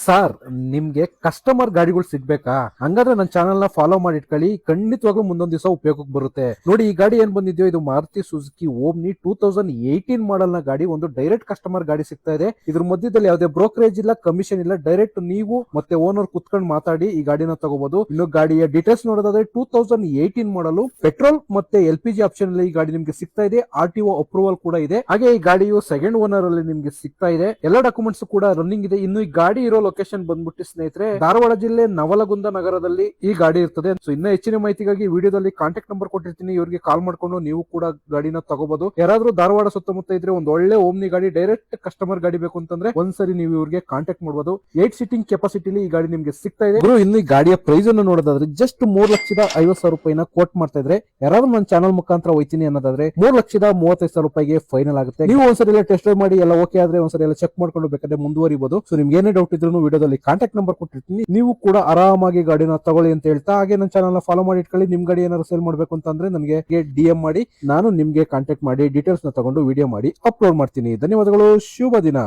Sir, ನಿಮ್ಗೆ customer ಗಾಡಿಗಳು ಸಿಗ್ಬೇಕಾ? ಹಂಗಾದ್ರೆ ನನ್ನ ಚಾನಲ್ ನ ಫಾಲೋ ಮಾಡಿ ಇಟ್ಕೊಳ್ಳಿ. ಖಂಡಿತವಾಗ್ಲೂ ಮುಂದೊಂದ್ ದಿವಸ ಉಪಯೋಗಕ್ಕೆ ಬರುತ್ತೆ. ನೋಡಿ, ಈ ಗಾಡಿ ಏನ್ ಬಂದಿದ್ಯೋ ಇದು ಮಾರುತಿ ಸುಜುಕಿ ಓಮ್ನಿ 2018 ಮಾಡಲ್ ನ ಗಾಡಿ. ಒಂದು ಡೈರೆಕ್ಟ್ ಕಸ್ಟಮರ್ ಗಾಡಿ ಸಿಗ್ತಾ ಇದೆ. ಇದ್ರ ಮಧ್ಯದಲ್ಲಿ ಯಾವುದೇ ಬ್ರೋಕರೇಜ್ ಇಲ್ಲ, ಕಮಿಷನ್ ಇಲ್ಲ. ಡೈರೆಕ್ಟ್ ನೀವು ಮತ್ತೆ ಓನರ್ ಕುತ್ಕೊಂಡು ಮಾತಾಡಿ ಈ ಗಾಡಿನ ತಗೋಬಹುದು. ಇನ್ನು ಗಾಡಿಯ ಡೀಟೇಲ್ಸ್ ನೋಡೋದಾದ್ರೆ 2018 ಮಾಡಲು ಪೆಟ್ರೋಲ್ ಮತ್ತೆ LPG ಆಪ್ಷನ್ ಅಲ್ಲಿ ಈ ಗಾಡಿ ನಿಮ್ಗೆ ಸಿಗ್ತಾ ಇದೆ. RTO ಅಪ್ರೂವಲ್ ಕೂಡ ಇದೆ. ಹಾಗೆ ಈ ಗಾಡಿಯು ಸೆಕೆಂಡ್ ಓನರ್ ಅಲ್ಲಿ ನಿಮ್ಗೆ ಸಿಗ್ತಾ ಇದೆ. ಎಲ್ಲ ಡಾಕ್ಯುಮೆಂಟ್ಸ್ ಕೂಡ ರನ್ನಿಂಗ್ ಇದೆ. ಇನ್ನು ಈ ಗಾಡಿ ಇರೋ ಲೊಕೇಶನ್ ಬಂದ್ಬಿಟ್ಟು ಸ್ನೇಹಿತರೆ, ಧಾರವಾಡ ಜಿಲ್ಲೆ ನವಲಗುಂದ ನಗರದಲ್ಲಿ ಈ ಗಾಡಿ ಇರ್ತದೆ. ಸೊ ಇನ್ನ ಹೆಚ್ಚಿನ ಮಾಹಿತಿಗಾಗಿ ವಿಡಿಯೋದಲ್ಲಿ ಕಾಂಟ್ಯಾಕ್ಟ್ ನಂಬರ್ ಕೊಟ್ಟಿರ್ತೀನಿ, ಇವರಿಗೆ ಕಾಲ್ ಮಾಡ್ಕೊಂಡು ನೀವು ಕೂಡ ಗಾಡಿನ ತಗೋಬಹುದು. ಯಾರಾದ್ರೂ ಧಾರವಾಡ ಸುತ್ತಮುತ್ತ ಇದ್ರೆ ಒಂದು ಒಳ್ಳೆ ಓಮ್ನಿ ಗಾಡಿ, ಡೈರೆಕ್ಟ್ ಕಸ್ಟಮರ್ ಗಾಡಿ ಬೇಕು ಅಂತಂದ್ರೆ ಒಂದ್ಸರಿ ನೀವು ಇವ್ರಿಗೆ ಕಾಂಟ್ಯಾಕ್ಟ್ ಮಾಡಬಹುದು. 8 ಸೀಟಿಂಗ್ ಕೆಪಾಸಿಟಿಲಿ ಈ ಗಾಡಿ ನಿಮ್ಗೆ ಸಿಗ್ತಾ ಇದೆ. ಇನ್ನು ಈ ಗಾಡಿಯ ಪ್ರೈಸ್ ಅನ್ನು ನೋಡೋದಾದ್ರೆ ಜಸ್ಟ್ 3,50,000 ರೂಪಾಯಿನ ಕೋಟ್ ಮಾಡ್ತಾ ಇದ್ರೆ, ಯಾರಾದ್ರೂ ನನ್ನ ಚಾನಲ್ ಮುಖಾಂತರ ಹೋಯ್ತೀನಿ ಅನ್ನೋದಾದ್ರೆ 3,35,000 ರೂಪಾಯಿಗೆ ಫೈನಲ್ ಆಗುತ್ತೆ. ನೀವು ಒಂದ್ಸರಿ ಟೆಸ್ಟ್ ಡ್ರೈವ್ ಮಾಡಿ ಎಲ್ಲ ಓಕೆ ಆದ್ರೆ ಒಂದ್ಸರಿ ಎಲ್ಲ ಚೆಕ್ ಮಾಡ್ಕೊಂಡು ಬೇಕಾದ್ರೆ ಮುಂದುವರಿಬಹುದು. ಸೊ ನಿಮ್ಗೆ ಏನೇ ಡೌಟ್ ಇದ್ರು ವಿಡಿಯೋದಲ್ಲಿ ಕಾಂಟ್ಯಾಕ್ಟ್ ನಂಬರ್ ಕೊಟ್ಟಿರ್ತೀನಿ, ನೀವು ಕೂಡ ಆರಾಮಾಗಿ ಗಾಡಿನ ತಗೊಳ್ಳಿ ಅಂತ ಹೇಳ್ತಾ, ಹಾಗೆ ನನ್ನ ಚಾನಲ್ ನ ಫಾಲೋ ಮಾಡಿ ಇಟ್ಕೊಳ್ಳಿ. ನಿಮ್ ಗಾಡಿ ಏನಾದ್ರು ಸೇಲ್ ಮಾಡ್ಬೇಕು ಅಂತಂದ್ರೆ ನನಗೆ DM ಮಾಡಿ, ನಾನು ನಿಮ್ಗೆ ಕಾಂಟ್ಯಾಕ್ಟ್ ಮಾಡಿ ಡೀಟೇಲ್ಸ್ ನ ತಗೊಂಡು ವಿಡಿಯೋ ಮಾಡಿ ಅಪ್ಲೋಡ್ ಮಾಡ್ತೀನಿ. ಧನ್ಯವಾದಗಳು, ಶುಭ ದಿನ.